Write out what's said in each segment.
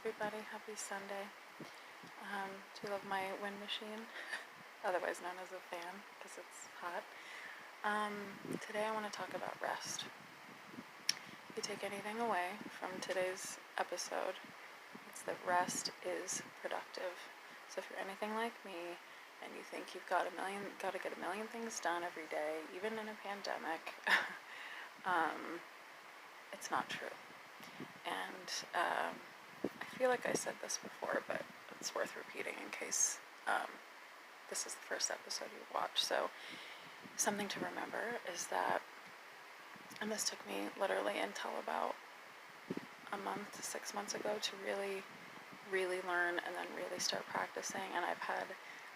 everybody, happy Sunday. Do you love my wind machine? Otherwise known as a fan, because it's hot. Today I want to talk about rest. If you take anything away from today's episode, it's that rest is productive. So if you're anything like me, and you think you've got to get a million things done every day, even in a pandemic, it's not true. And I feel like I said this before, but it's worth repeating in case this is the first episode you watch. So something to remember is that, and this took me literally until about a month to 6 months ago to really learn and then really start practicing. And I've had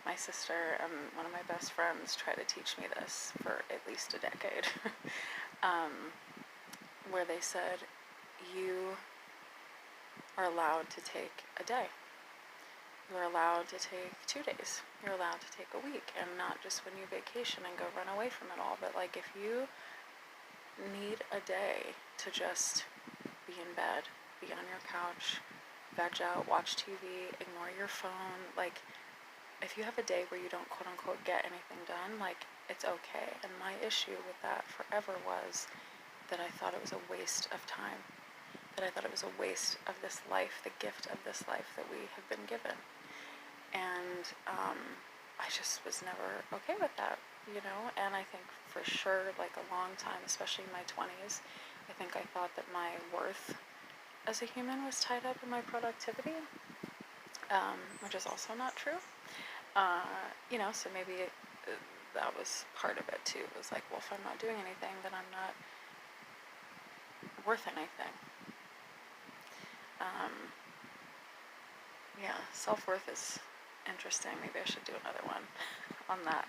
my sister and one of my best friends try to teach me this for at least a decade, where they said, you are allowed to take a day. You're allowed to take 2 days. You're allowed to take a week, and not just when you vacation and go run away from it all, but like if you need a day to just be in bed, be on your couch, veg out, watch TV, ignore your phone, like if you have a day where you don't quote unquote get anything done, like it's okay. And my issue with that forever was that I thought it was a waste of time, that I thought it was a waste of this life, the gift of this life that we have been given. And I just was never okay with that, you know. And I think for sure, like a long time, especially in my 20s, I think I thought that my worth as a human was tied up in my productivity, which is also not true. You know, so maybe that was part of it too. It was like, well, if I'm not doing anything, then I'm not worth anything. Yeah, self-worth is interesting. Maybe I should do another one on that.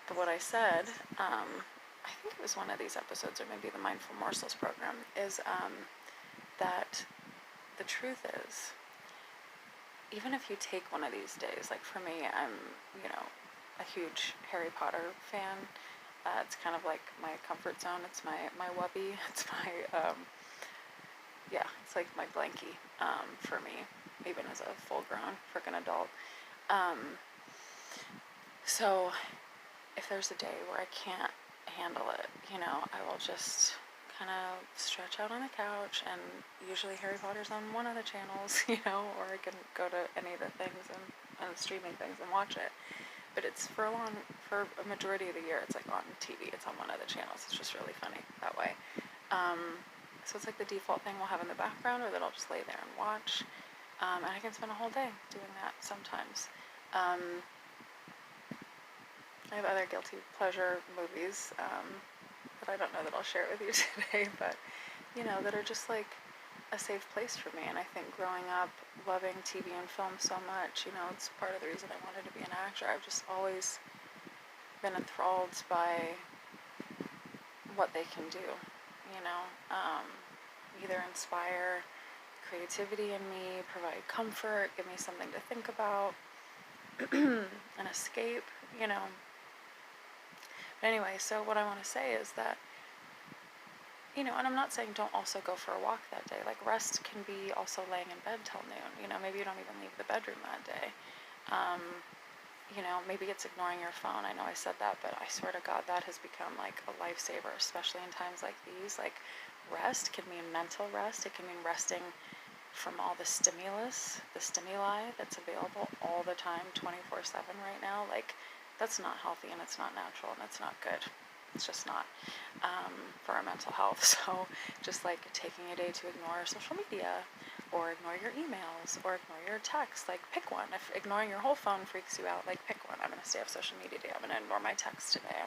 But what I said, I think it was one of these episodes, or maybe the Mindful Morsels program, is that the truth is, even if you take one of these days, like for me, I'm, you know, a huge Harry Potter fan. It's kind of like my comfort zone. It's my wubby. It's my, yeah, it's like my blankie for me, even as a full-grown freaking adult. So if there's a day where I can't handle it, you know, I will just kind of stretch out on the couch, and usually Harry Potter's on one of the channels, you know, or I can go to any of the things and streaming things and watch it. But it's for a majority of the year, it's like on TV. It's on one of the channels. It's just really funny that way. So it's like the default thing we'll have in the background, or that I'll just lay there and watch. And I can spend a whole day doing that sometimes. I have other guilty pleasure movies that I don't know that I'll share with you today, but, you know, that are just like a safe place for me. And I think growing up loving TV and film so much, you know, it's part of the reason I wanted to be an actor. I've just always been enthralled by what they can do, you know, either inspire creativity in me, provide comfort, give me something to think about, an escape, you know. But anyway, so what I want to say is that, you know, and I'm not saying don't also go for a walk that day. Like, rest can be also laying in bed till noon. You know, maybe you don't even leave the bedroom that day. You know, maybe it's ignoring your phone. I know I said that, but I swear to God, that has become like a lifesaver, especially in times like these. Like, rest can mean mental rest. It can mean resting from all the stimuli that's available all the time, 24/7 right now. Like, that's not healthy, and it's not natural, and it's not good. It's just not for our mental health. So just like taking a day to ignore social media, or ignore your emails, or ignore your texts, like pick one. If ignoring your whole phone freaks you out, like pick one. I'm going to stay off social media today. I'm going to ignore my texts today.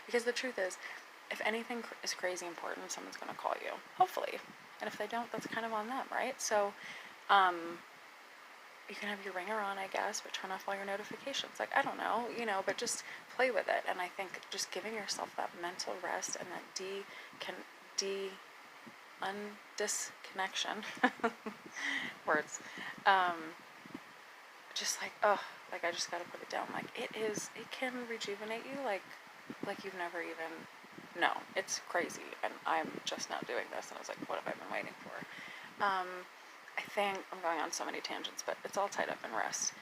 Because the truth is, if anything is crazy important, someone's going to call you, hopefully. And if they don't, that's kind of on them, right? So you can have your ringer on, I guess, but turn off all your notifications. Like, I don't know, you know, but just play with it. And I think just giving yourself that mental rest and that disconnection, words, just like, like I just got to put it down. Like, it can rejuvenate you like you've never even, no, it's crazy. And I'm just now doing this. And I was like, what have I been waiting waiting for. I think I'm going on so many tangents, but it's all tied up in rest.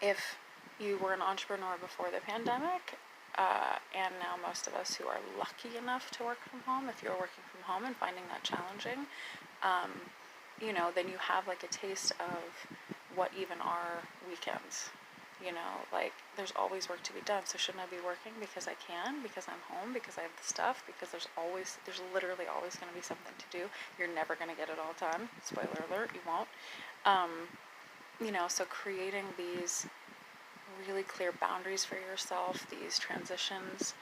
If you were an entrepreneur before the pandemic, and now most of us who are lucky enough to work from home, if you're working from home and finding that challenging, then you have like a taste of what even are weekends. Like there's always work to be done. So shouldn't I be working because I can, because I'm home, because I have the stuff, because there's literally always going to be something to do. You're never going to get it all done. Spoiler alert, you won't. So creating these really clear boundaries for yourself, these transitions,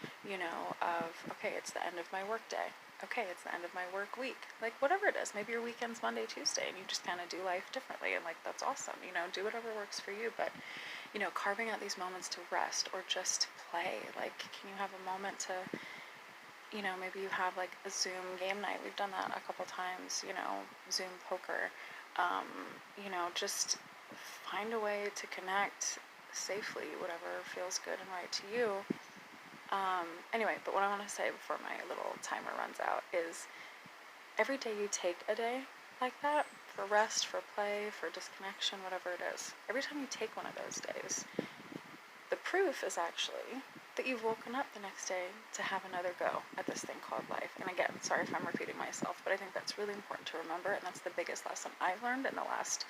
of, okay, it's the end of my work day. Okay, it's the end of my work week. Like, whatever it is. Maybe your weekend's Monday, Tuesday, and you just kind of do life differently, and, like, that's awesome. Do whatever works for you, but, carving out these moments to rest or just to play. Like, can you have a moment to, maybe you have, like, a Zoom game night. We've done that a couple times, Zoom poker. Just find a way to connect safely, whatever feels good and right to you. Anyway, but what I want to say before my little timer runs out is every day you take a day like that, for rest, for play, for disconnection, whatever it is, every time you take one of those days, the proof is actually that you've woken up the next day to have another go at this thing called life. And again, sorry if I'm repeating myself, but I think that's really important to remember, and that's the biggest lesson I've learned in the last,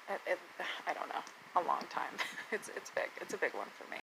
I don't know, a long time. It's big. It's a big one for me.